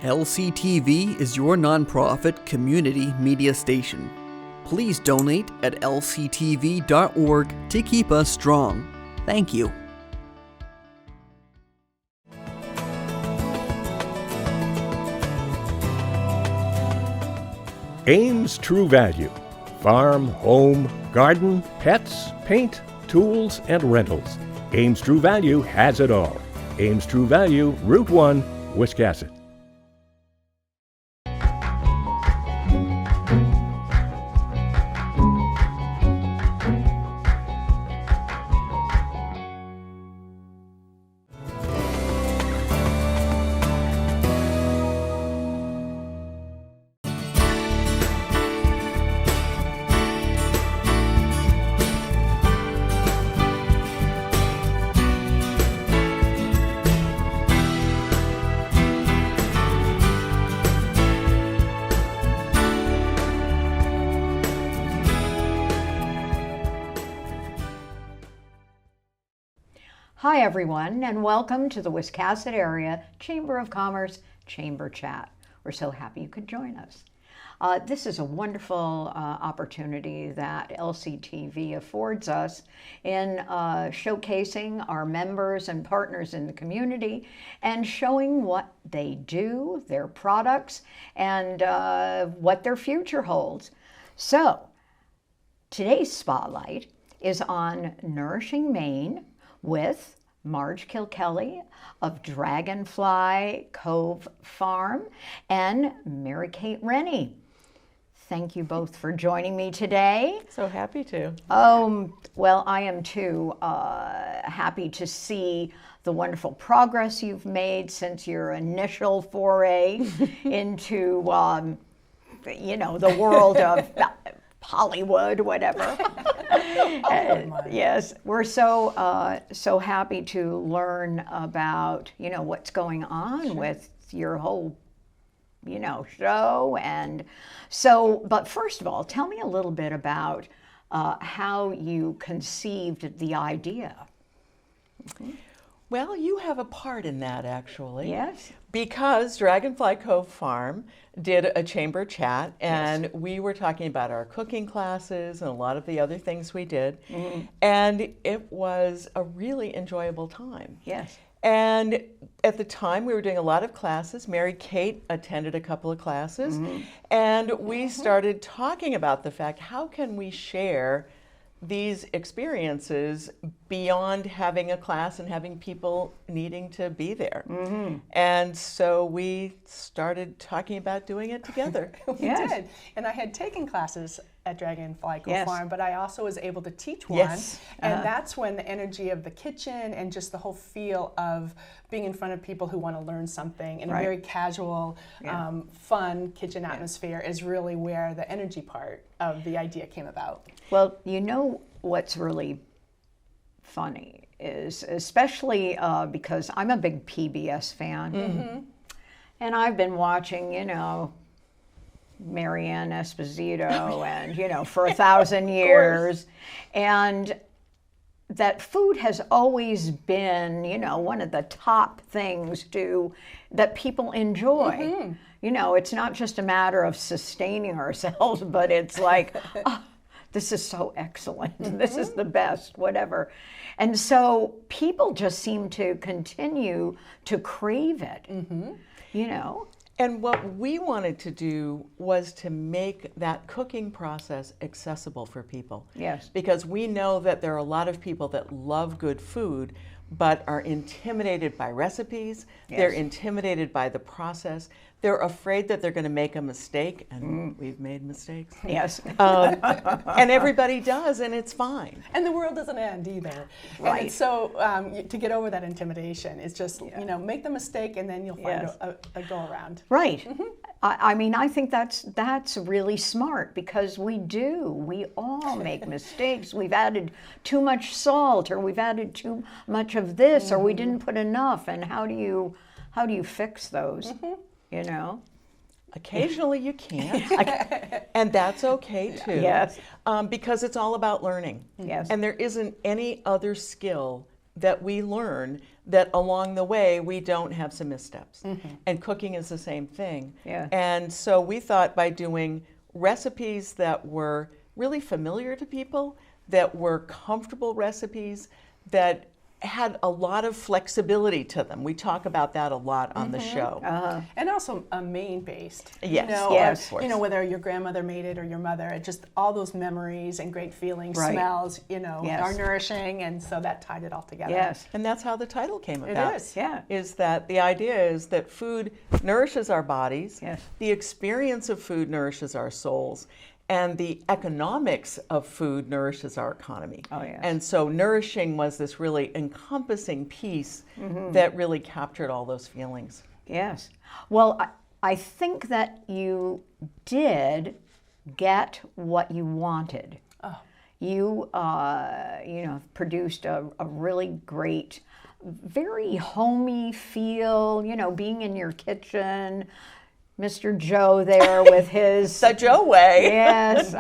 LCTV is your nonprofit community media station. Please donate at lctv.org to keep us strong. Thank you. Ames True Value. Farm, home, garden, pets, paint, tools, and rentals. Ames True Value has it all. Ames True Value, Route 1, Wiscasset. Hi everyone, and welcome to the Wiscasset Area Chamber of Commerce Chamber Chat. We're so happy you could join us. This is a wonderful opportunity that LCTV affords us in showcasing our members and partners in the community and showing what they do, their products, and what their future holds. So, today's spotlight is on Nourishing Maine with Marge Kilkelly of Dragonfly Cove Farm and Mary Kate Rennie. Thank you both for joining me today. So happy to. Well, I am too happy to see the wonderful progress you've made since your initial foray into, the world of Hollywood, whatever. Yes, we're so happy to learn about what's going on with your whole show. And so, but first of all, tell me a little bit about how you conceived the idea. Mm-hmm. Well, you have a part in that, actually. Yes. Because Dragonfly Cove Farm did a chamber chat, and we were talking about our cooking classes and a lot of the other things we did. Mm-hmm. And it was a really enjoyable time. Yes. And at the time, we were doing a lot of classes. Mary Kate attended a couple of classes. Mm-hmm. And we started talking about the fact, how can we share these experiences beyond having a class and having people needing to be there. Mm-hmm. And so we started talking about doing it together. We did. And I had taken classes at Dragonfly Cove Farm, but I also was able to teach one. And that's when the energy of the kitchen and just the whole feel of being in front of people who want to learn something in a very casual, fun kitchen atmosphere is really where the energy part of the idea came about. Well, what's really funny is, especially because I'm a big PBS fan, and I've been watching, Marianne Esposito and, for 1,000 years, and that food has always been, one of the top things that people enjoy. Mm-hmm. It's not just a matter of sustaining ourselves, but it's like, this is so excellent. Mm-hmm. This is the best, whatever. And so people just seem to continue to crave it, And what we wanted to do was to make that cooking process accessible for people. Yes. Because we know that there are a lot of people that love good food, but are intimidated by recipes. Yes. They're intimidated by the process. They're afraid that they're going to make a mistake, and we've made mistakes. Yes. And everybody does, and it's fine. And the world doesn't end either. Right. And so to get over that intimidation is just, make the mistake, and then you'll find a go-around. Right. Mm-hmm. I think that's really smart, because we all make mistakes. We've added too much salt, or we've added too much of this, or we didn't put enough. And how do you fix those? Occasionally you can't, and that's okay too. Yes. Because it's all about learning. Yes. And there isn't any other skill that we learn that along the way we don't have some missteps. And cooking is the same thing. Yeah. And so we thought by doing recipes that were really familiar to people, that were comfortable recipes, that had a lot of flexibility to them. We talk about that a lot on the show. And also Maine-based. Yes, You know, yes. of course. you know, whether your grandmother made it or your mother, it just all those memories and great feelings, Right. smells, you know, Yes. are nourishing, and so that tied it all together. Yes. And that's how the title came about. is. Yeah. Is that the idea is that food nourishes our bodies, Yes. the experience of food nourishes our souls, and the economics of food nourishes our economy. Oh, yes. And so nourishing was this really encompassing piece that really captured all those feelings. Yes. Well, I think that you did get what you wanted. You, you know, produced a really great, very homey feel, you know, being in your kitchen, Mr. Joe there with his... The Joe way. Yes,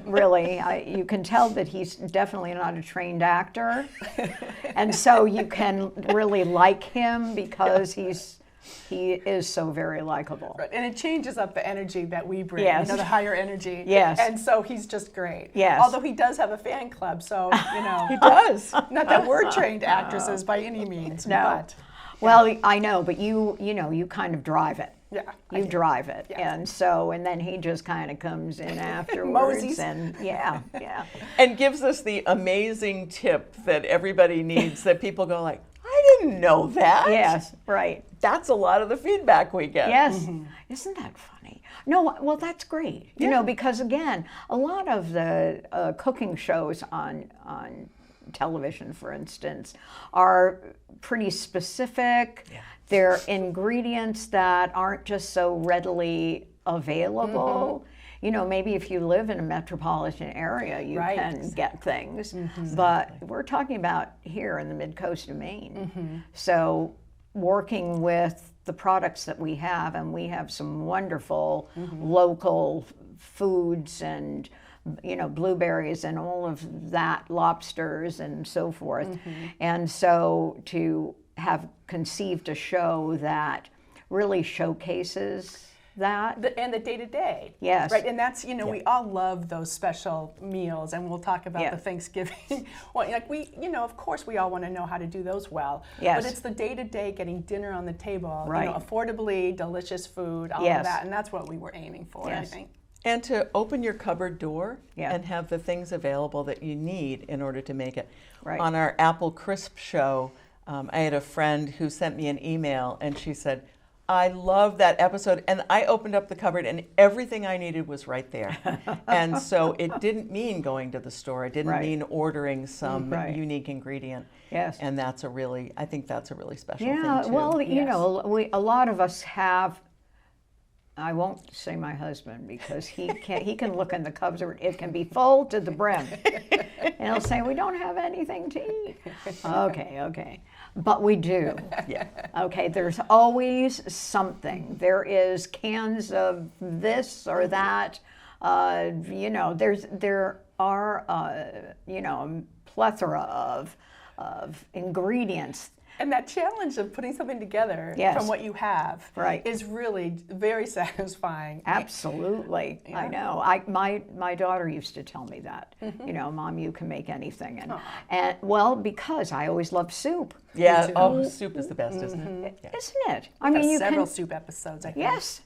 really. You can tell that he's definitely not a trained actor. And so you can really like him because he is so very likable. Right. And it changes up the energy that we bring, Yes. you know, the higher energy. Yes. And so he's just great. Yes. Although he does have a fan club, so, you know. He does. Not that we're trained actresses by any means, No. but. Well, I know, but you know, you kind of drive it. Yeah, I You do. drive it. Yeah. And then he just kind of comes in afterwards. Moseys. And yeah. And gives us the amazing tip that everybody needs, that people go like, I didn't know that. Yes, right. That's a lot of the feedback we get. Yes. Isn't that funny? No, well, that's great. You know, because again, a lot of the cooking shows on television, for instance, are pretty specific. Yeah. They're ingredients that aren't just so readily available. You know, maybe if you live in a metropolitan area, you Right. can get things. But we're talking about here in the mid-coast of Maine. So working with the products that we have, and we have some wonderful local foods and, you know, blueberries and all of that, lobsters and so forth. And so to have conceived a show that really showcases that. And the day-to-day. Yes. Right, and that's, you know, we all love those special meals, and we'll talk about Yeah. the Thanksgiving. Well, like you know, of course we all want to know how to do those well. Yes. But it's the day-to-day, getting dinner on the table, Right. you know, affordably, delicious food, all Yes. of that, and that's what we were aiming for, I Yes. think. And to open your cupboard door Yeah. and have the things available that you need in order to make it. Right. On our Apple Crisp show, I had a friend who sent me an email and she said, I love that episode. And I opened up the cupboard and everything I needed was right there. And so it didn't mean going to the store. It didn't Right. mean ordering some Right. unique ingredient. Yes. And I think that's a really special thing Yeah, too. well, you Yes. know, a lot of us have. I won't say my husband because he can look in the cupboard. It can be full to the brim, and he'll say, "We don't have anything to eat." Okay, but we do. Yeah. Okay, there's always something. There is cans of this or that. You know, there are you know, a plethora of ingredients. And that challenge of putting something together Yes. from what you have Right. is really very satisfying. Absolutely, I know. My daughter used to tell me that. You know, Mom, you can make anything, and well, because I always loved soup, Yeah. too. Oh, soup is the best, isn't it? Yeah. isn't it? I mean, you Several can. soup episodes, I think. Yes.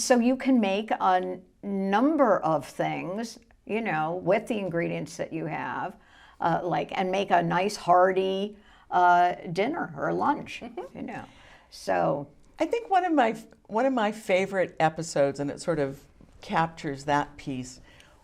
So you can make a number of things, you know, with the ingredients that you have, and make a nice hearty dinner or lunch, you know. So I think one of my favorite episodes, and it sort of captures that piece,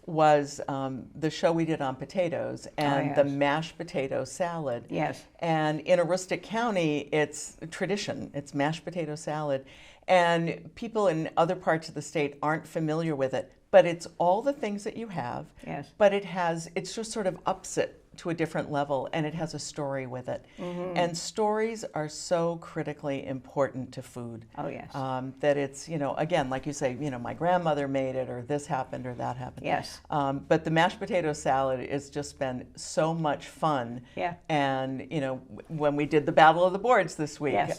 was the show we did on potatoes and the yes. mashed potato salad. Yes. And in Aroostook County, it's a tradition. It's mashed potato salad, and people in other parts of the state aren't familiar with it. But it's all the things that you have. Yes. But it's just sort of ups it to a different level, and it has a story with it. And stories are so critically important to food. Oh, yes. That it's, again, like you say, my grandmother made it, or this happened, or that happened. Yes. But the mashed potato salad has just been so much fun. Yeah. And, when we did the Battle of the Boards this week, Yes.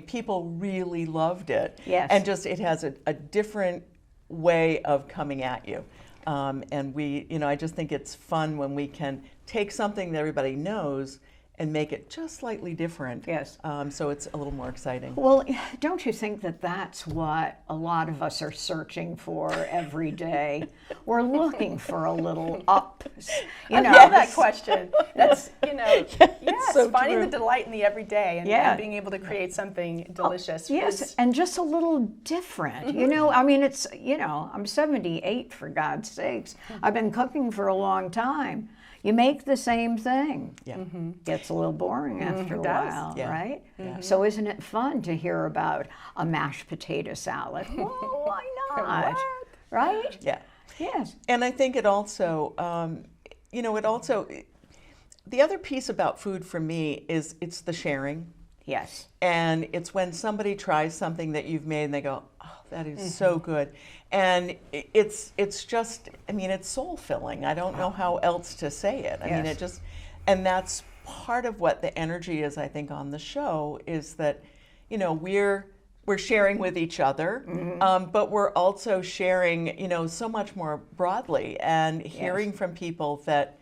People really loved it. Yes. And just, it has a different way of coming at you. And we, I just think it's fun when we can take something that everybody knows and make it just slightly different. Yes. So it's a little more exciting. Well, don't you think that that's what a lot of us are searching for every day? We're looking for a little up. I love that question. That's, yes, so finding true. the delight in the everyday and being able to create something delicious. Yes, and just a little different. It's, I'm 78, for God's sakes. I've been cooking for a long time. You make the same thing. Yeah. Gets a little boring after a while, Yeah. right? So isn't it fun to hear about a mashed potato salad? Well, why not? Right? Yeah. Yes. And I think it also, the other piece about food for me is it's the sharing. Yes. And it's when somebody tries something that you've made and they go, oh, that is so good. And it's just, it's soul filling. I don't know how else to say it. Yes. And that's part of what the energy is, I think, on the show, is that, we're sharing with each other, but we're also sharing, so much more broadly, and hearing from people that,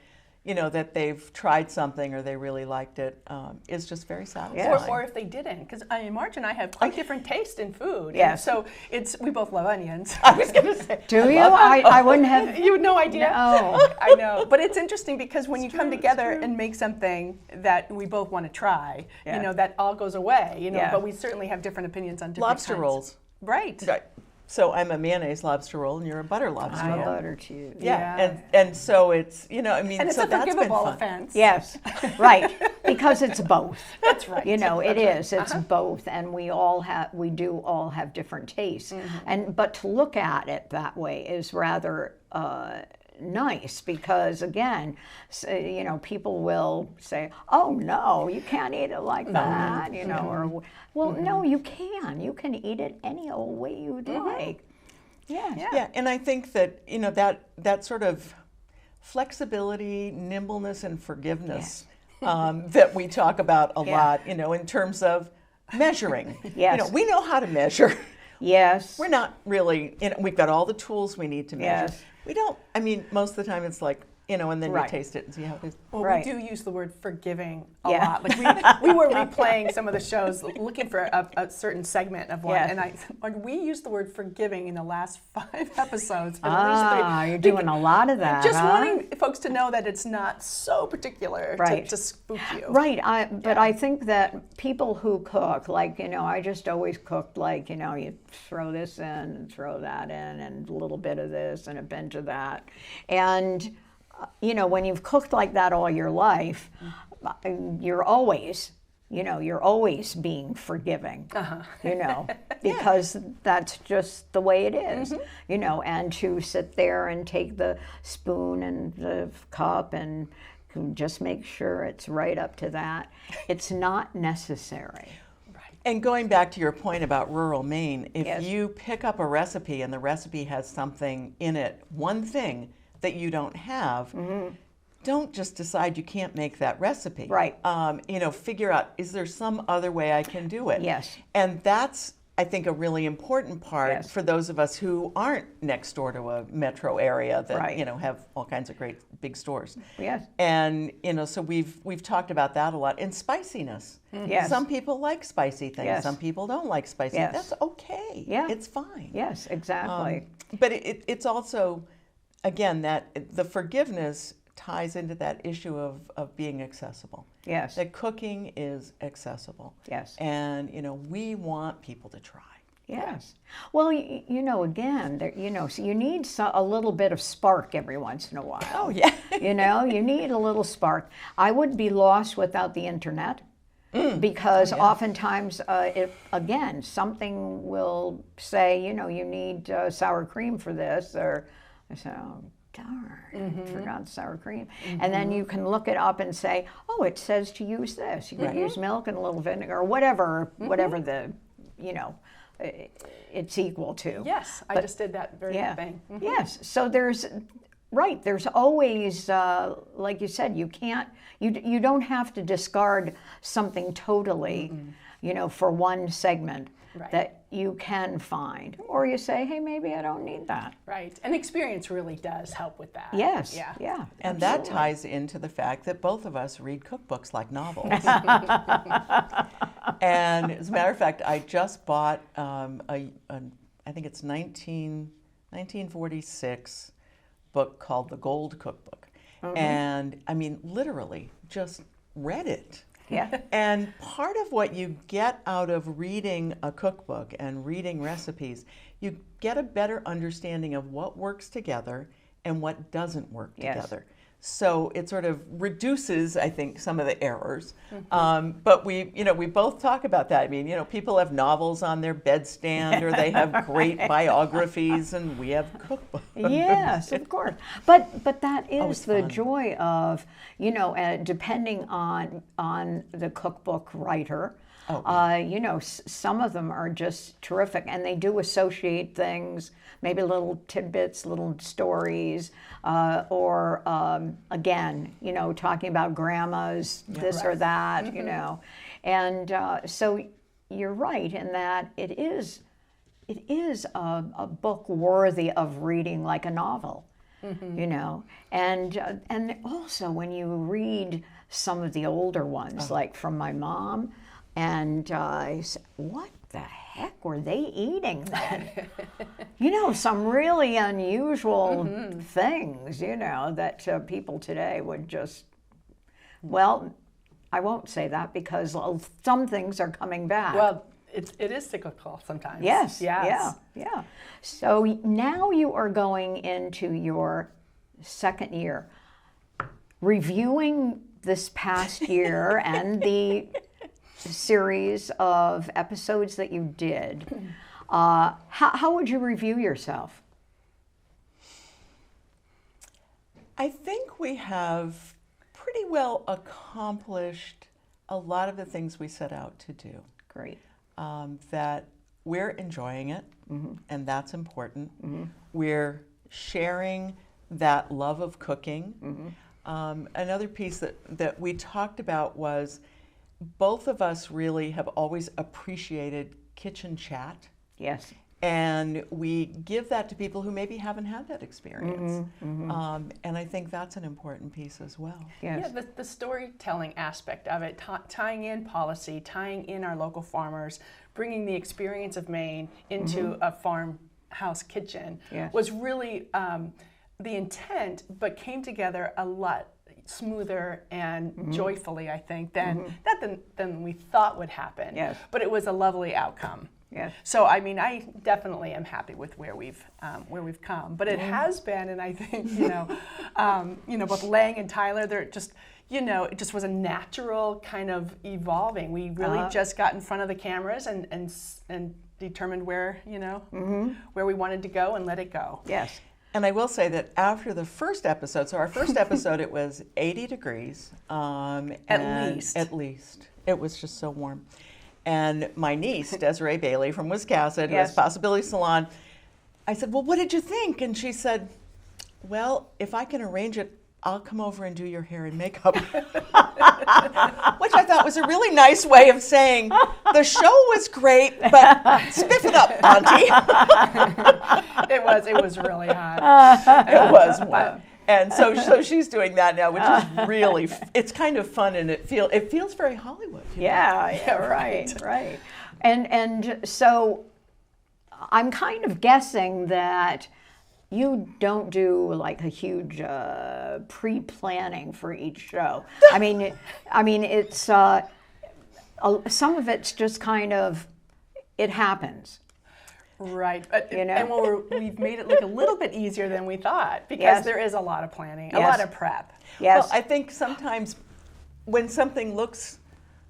that they've tried something or they really liked it, is just very satisfying. Or if they didn't, because Marge and I have quite different taste in food. Yes. And so we both love onions. I was going to say. Do you? I wouldn't have. You had no idea? No. I know. But it's interesting because when you come together and make something that we both want to try, that all goes away, but we certainly have different opinions on different Lobster kinds. rolls. Right. Right. So I'm a mayonnaise lobster roll, and you're a butter lobster I'm roll. a butter cheese. Yeah. And so it's, And it's so a that's been forgivable fun. offense. Yes, right, because it's both. That's right. It is. It's both, and we do all have different tastes, but to look at it that way is rather nice, because again, people will say, "Oh no, you can't eat it like that," or well, no, you can. You can eat it any old way you'd like. Yeah, and I think that that sort of flexibility, nimbleness, and forgiveness that we talk about a lot, in terms of measuring. Yes. We know how to measure. Yes. We're not really, we've got all the tools we need to measure. Yes. We don't, most of the time it's like, and then Right. you taste it and see how it is. Well, Right. we do use the word forgiving a Yeah. lot. Like we were replaying some of the shows, looking for a certain segment of one, Yeah. and we used the word forgiving in the last 5 episodes. But You're doing a lot of that. Just huh? wanting folks to know that it's not so particular Right. to spook you. Right, but I think that people who cook, like, I just always cooked like, you throw this in and throw that in and a little bit of this and a pinch of that. And, when you've cooked like that all your life, you're always being forgiving, because that's just the way it is, and to sit there and take the spoon and the cup and just make sure it's right up to that. It's not necessary. And going back to your point about rural Maine, if Yes. you pick up a recipe and the recipe has something in it, one thing that you don't have, don't just decide you can't make that recipe. Right. Figure out, is there some other way I can do it? Yes. And that's, I think, a really important part Yes. for those of us who aren't next door to a metro area that, Right. have all kinds of great big stores. Yes. And, so we've talked about that a lot. And spiciness. Yes. Some people like spicy things. Yes. Some people don't like spicy. Yes. That's okay. Yeah. It's fine. Yes, exactly. But it's also, again, that the forgiveness ties into that issue of being accessible. Yes. That cooking is accessible. Yes. And, we want people to try. Yes. Well, again, so you need a little bit of spark every once in a while. Oh, yeah. You need a little spark. I would be lost without the internet, because oftentimes, again, something will say, you need sour cream for this, or so darn, I forgot sour cream. And then you can look it up and say, oh, it says to use this. You can use milk and a little vinegar, or whatever the, it's equal to. Yes, I just did that very thing. Yes, so there's always, like you said, you don't have to discard something totally, for one segment. Right. That you can find, or you say, hey, maybe I don't need that. Right, and experience really does help with that. Yes, and that ties into the fact that both of us read cookbooks like novels. And as a matter of fact, I just bought I think it's 1946 book called The Gold Cookbook, and I mean literally just read it. Yeah. And part of what you get out of reading a cookbook and reading recipes, you get a better understanding of what works together and what doesn't work together. So it sort of reduces, I think, some of the errors. But we both talk about that. I mean, people have novels on their bedstand, or they have great biographies, and we have cookbooks. Yes, of course. But that is the joy of, depending on the cookbook writer. Some of them are just terrific, and they do associate things, maybe little tidbits, little stories, or again, talking about grandma's this or that, and so you're right in that it is a book worthy of reading like a novel, and also when you read some of the older ones, like from my mom. And I said, what the heck were they eating then? Some really unusual things, that people today would just, well, I won't say that because some things are coming back. Well, it is cyclical sometimes. Yes. Yeah. So now you are going into your second year, reviewing this past year and the series of episodes that you did. How would you review yourself? I think we have pretty well accomplished a lot of the things we set out to do. Great. That we're enjoying it, and that's important. We're sharing that love of cooking. Another piece that we talked about was both of us really have always appreciated kitchen chat. Yes. And we give that to people who maybe haven't had that experience. And I think that's an important piece as well. Yes. Yeah, the storytelling aspect of it, tying in policy, tying in our local farmers, bringing the experience of Maine into a farmhouse kitchen was really the intent, but came together a lot smoother and joyfully, I think, than we thought would happen. Yes. But it was a lovely outcome. Yes. So I mean, I definitely am happy with where we've come. But it has been, and I think both Lang and Tyler, they're just it just was a natural kind of evolving. We really just got in front of the cameras and determined where where we wanted to go and let it go. Yes. And I will say that after the first episode, so our first episode, it was 80 degrees. At least. It was just so warm. And my niece, Desiree Bailey from Wiscasset, who has Possibility Salon, I said, well, what did you think? And she said, well, if I can arrange it, I'll come over and do your hair and makeup. Which I thought was a really nice way of saying, the show was great, but spiff it up, Auntie. It was really hot. It was warm. And so she's doing that now, which is really, it's kind of fun, and it feels very Hollywood. Right. And so I'm kind of guessing that you don't do like a huge pre-planning for each show. I mean, it's some of it's just kind of, it happens. Right, and we've made it look a little bit easier than we thought, because there is a lot of planning, a lot of prep. Yes. Well, I think sometimes when something looks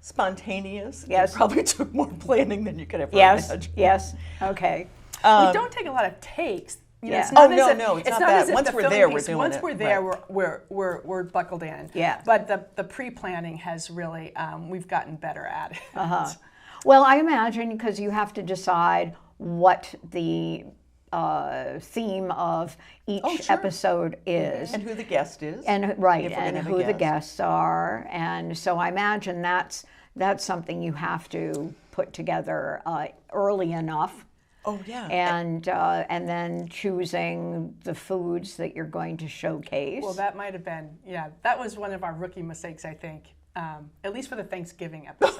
spontaneous, it probably took more planning than you could ever imagine. Yes, okay. We don't take a lot of takes. You know, Yeah. it's not no, it's not bad. as if Once the we're filming there, we're piece, doing once it. we're there, Right. we're buckled in. Yeah. But the pre-planning has really, we've gotten better at it. Well, I imagine because you have to decide what the theme of each episode is. And who the guest is. And if right, we're gonna and have a who the guest. guests are, and so I imagine that's something you have to put together early enough, Oh, yeah. and then choosing the foods that you're going to showcase. Well, that might have been, that was one of our rookie mistakes, I think, at least for the Thanksgiving episode.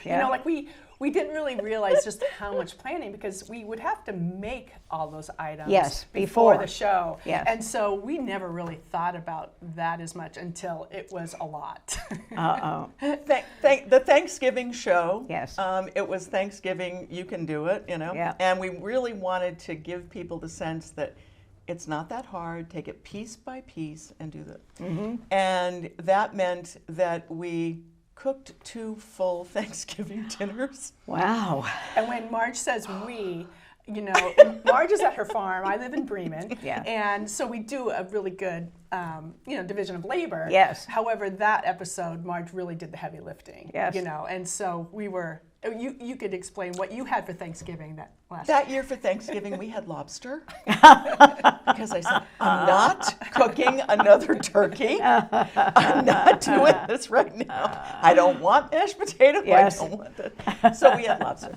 Yeah. You know, like we didn't really realize just how much planning, because we would have to make all those items before the show. Yes. And so we never really thought about that as much until it was a lot. The Thanksgiving show. Yes. It was Thanksgiving, you can do it, you know. Yeah. And we really wanted to give people the sense that it's not that hard. Take it piece by piece and do that. Mm-hmm. And that meant that we cooked 2 full Thanksgiving dinners. Wow. And when Marge says we, you know, Marge is at her farm. I live in Bremen. Yeah. And so we do a really good, division of labor. Yes. However, that episode, Marge really did the heavy lifting. Yes. You know, and so we were, you could explain what you had for Thanksgiving that That year for Thanksgiving, we had lobster. Because I said, I'm not cooking another turkey. I'm not doing this right now. I don't want mashed potato. Yes. I don't want that. So we had lobster.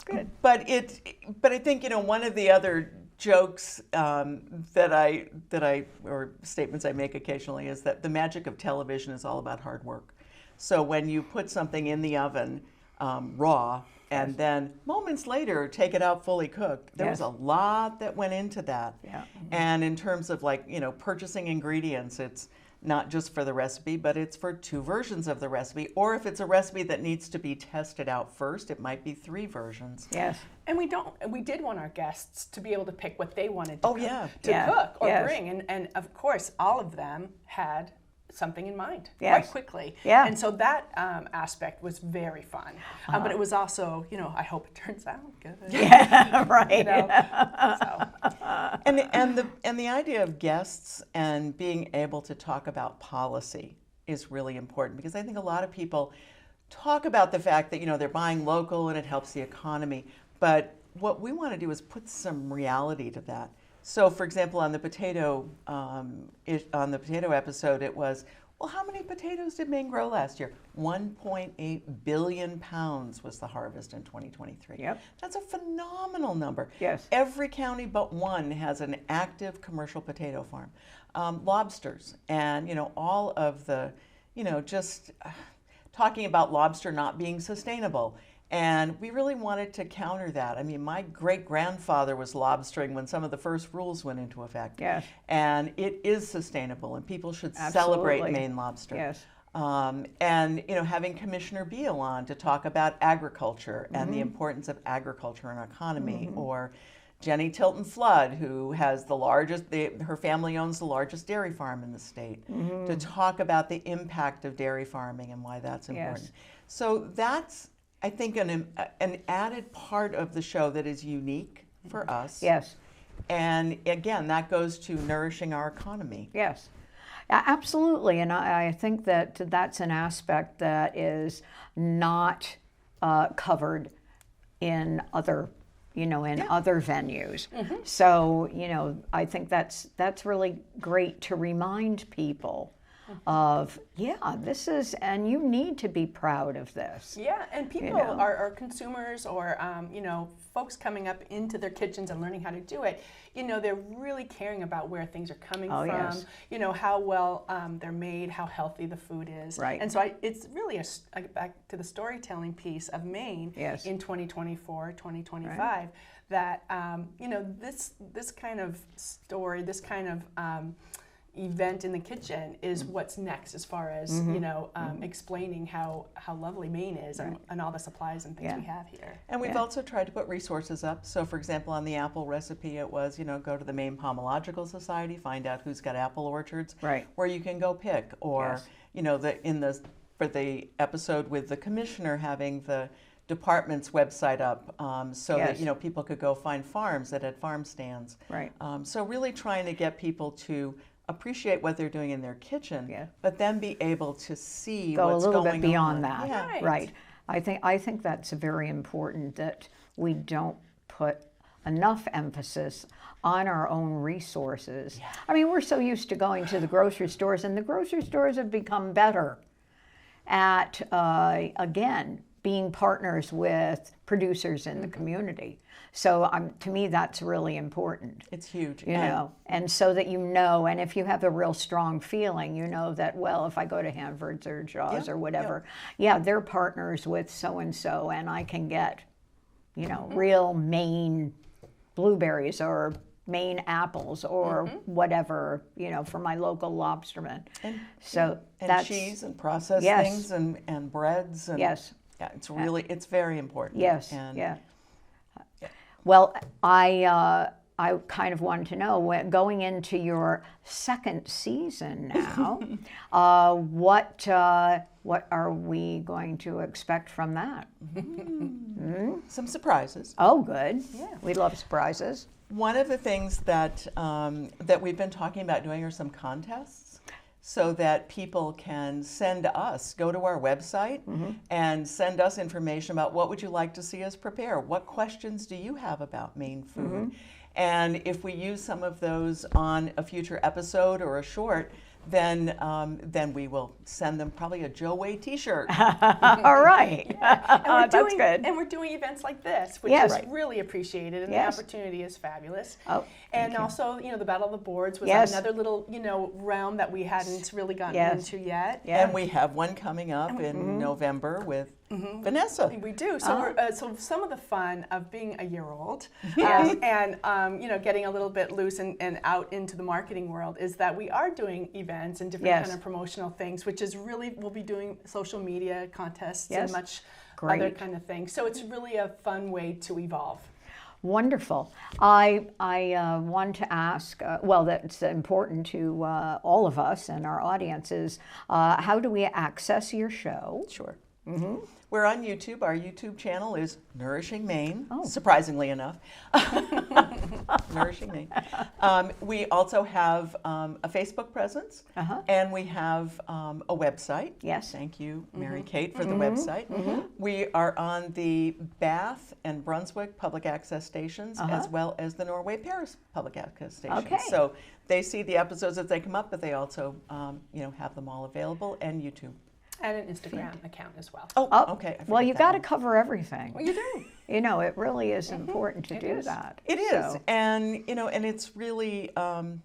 Good. But I think, you know, one of the other jokes that I or statements I make occasionally is that the magic of television is all about hard work. So when you put something in the oven raw and then moments later take it out fully cooked, there was a lot that went into that. Yeah. And in terms of, like, you know, purchasing ingredients, it's not just for the recipe, but it's for 2 versions of the recipe. Or if it's a recipe that needs to be tested out first, it might be 3 versions. Yes. And we did want our guests to be able to pick what they wanted to Yeah. cook or Yes. bring. And of course, all of them had something in mind Yes. quite quickly. Yeah. And so that aspect was very idea. But it was also, you know, I hope it turns out good. Yeah, right. You know, so. And the idea of guests and being able to talk about policy is really important, because I think a lot of people talk about the fact that, you know, they're buying local and it helps the economy, but what we want to do is put some reality to that. So, for example, on the potato episode, it was, well, how many potatoes did Maine grow last year? 1.8 billion pounds was the harvest in 2023. Yep. That's a phenomenal number. Yes. Every county but one has an active commercial potato farm. Lobsters, and, you know, all of the, you know, just talking about lobster not being sustainable. And we really wanted to counter that. I mean, my great-grandfather was lobstering when some of the first rules went into effect. Yes. And it is sustainable, and people should Absolutely. celebrate Maine lobster. Yes. And, you know, having Commissioner Beal on to talk about agriculture and the importance of agriculture and economy, or Jenny Tilton Flood, who has the largest, her family owns the largest dairy farm in the state, to talk about the impact of dairy farming and why that's important. Yes. So that's, I think, an added part of the show that is unique for us. Yes. And again, that goes to nourishing our economy. Yes. Absolutely, and I think that that's an aspect that is not covered in other, you know, in other venues. So, you know, I think that's really great to remind people of, this is, and you need to be proud of this. Yeah, and people You know. are consumers, or you know, folks coming up into their kitchens and learning how to do it. You know, they're really caring about where things are coming from. Yes. You know, how well they're made, how healthy the food is. Right. And so it's really back to the storytelling piece of Maine Yes. in 2024, 2025. That you know, this kind of story, this kind of event in the kitchen is what's next, as far as you know, explaining how lovely Maine is, and all the supplies and things we have here. And we've also tried to put resources up. So, for example, on the apple recipe, it was, you know, go to the Maine Pomological Society, find out who's got apple orchards, where you can go pick. Or, you know, for the episode with the commissioner, having the department's website up so Yes. that, you know, people could go find farms that had farm stands. Right. So really trying to get people to appreciate what they're doing in their kitchen, Yeah. but then be able to see Go what's a little going bit beyond on. that. Yeah. Right. I think that's very important, that we don't put enough emphasis on our own resources. Yeah. I mean, we're so used to going to the grocery stores, and the grocery stores have become better at, again, being partners with producers in the community. So to me, that's really important. It's huge. You know, and so that you know, and if you have a real strong feeling, you know that, well, if I go to Hanford's or Shaw's or whatever, they're partners with so-and-so, and I can get, you know, real Maine blueberries or Maine apples or whatever, you know, for my local lobsterman. And that's cheese and processed Yes. things and breads. And, Yes. Yeah, it's very important. Yes, And yeah. Well, I kind of wanted to know, going into your second season now, what are we going to expect from that? some surprises. Oh, good. Yeah. We love surprises. One of the things that that we've been talking about doing are some contests, so that people can send us, go to our website and send us information about what would you like to see us prepare? What questions do you have about Maine food? And if we use some of those on a future episode or a short, then we will send them probably a Joe Way T-shirt. All right. And That's good. And we're doing events like this, which Yes. is really appreciated, and Yes. the opportunity is fabulous. Oh, and also, you know, the Battle of the Boards was Yes. another little, you know, realm that we hadn't really gotten Yes. into yet. Yeah. And we have one coming up in November with Vanessa. We do. So, so some of the fun of being a year-old and you know, getting a little bit loose and out into the marketing world is that we are doing events and different Yes. kind of promotional things, which is really, we'll be doing social media contests Yes. and much Great. other kind of things. So it's really a fun way to evolve. Wonderful. I want to ask, well, that's important to all of us and our audiences, how do we access your show? Sure. We're on YouTube. Our YouTube channel is Nourishing Maine, surprisingly enough. Nourishing Maine. We also have a Facebook presence, and we have a website. Yes. Thank you, Mary Kate, for the website. We are on the Bath and Brunswick public access stations, as well as the Norway Paris public access stations. Okay. So they see the episodes as they come up, but they also you know, have them all available, and YouTube. And an Instagram account as well. Oh, okay. I well, forget you that got to one. cover everything. Well, you do. You know, it really is important to do is. that. It is, So, and you know, and it's really, and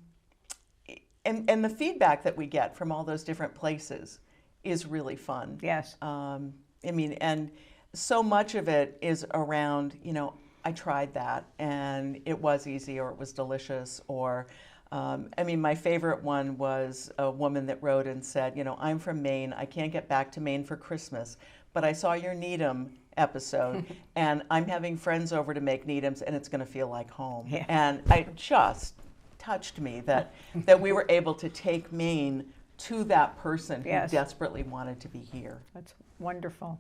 the feedback that we get from all those different places is really fun. yes. I mean, and so much of it is around, you know, I tried that and it was easy, or it was delicious, or I mean, my favorite one was a woman that wrote and said, you know, I'm from Maine. I can't get back to Maine for Christmas, but I saw your Needham episode and I'm having friends over to make Needhams and it's going to feel like home. Yeah. And it just touched me that we were able to take Maine to that person who Yes. desperately wanted to be here. That's wonderful.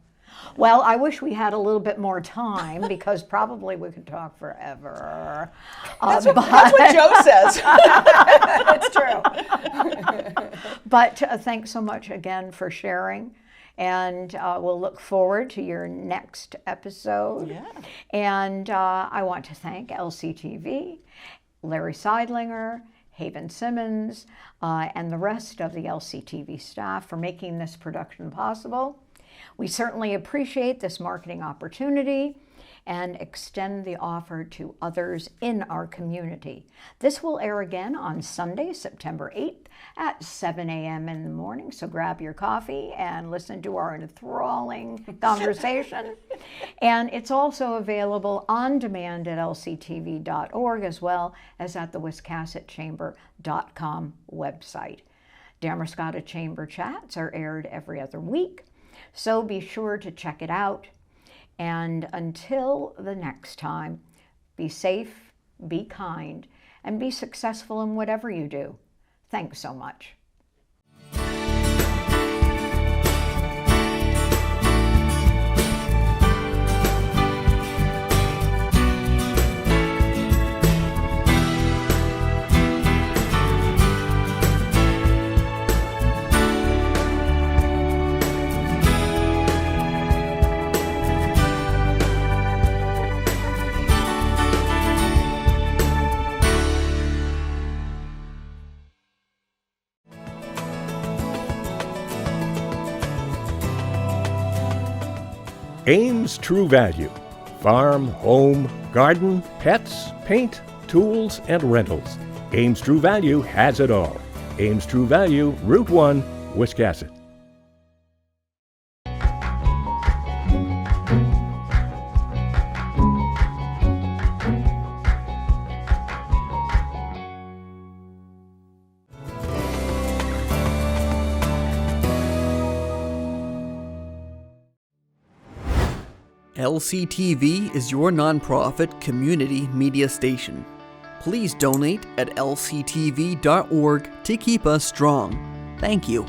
Well, I wish we had a little bit more time because probably we could talk forever. That's what Joe says. It's true. But thanks so much again for sharing. And we'll look forward to your next episode. Yeah. And I want to thank LCTV, Larry Seidlinger, Haven Simmons, and the rest of the LCTV staff for making this production possible. We certainly appreciate this marketing opportunity and extend the offer to others in our community. This will air again on Sunday, September 8th at 7 a.m. in the morning, so grab your coffee and listen to our enthralling conversation. And it's also available on demand at lctv.org as well as at the wiscassetchamber.com website. Damascotta Chamber Chats are aired every other week, so be sure to check it out. And until the next time, be safe, be kind, and be successful in whatever you do. Thanks so much. Ames True Value. Farm, home, garden, pets, paint, tools, and rentals. Ames True Value has it all. Ames True Value, Route 1, Wiscasset. LCTV is your nonprofit community media station. Please donate at lctv.org to keep us strong. Thank you.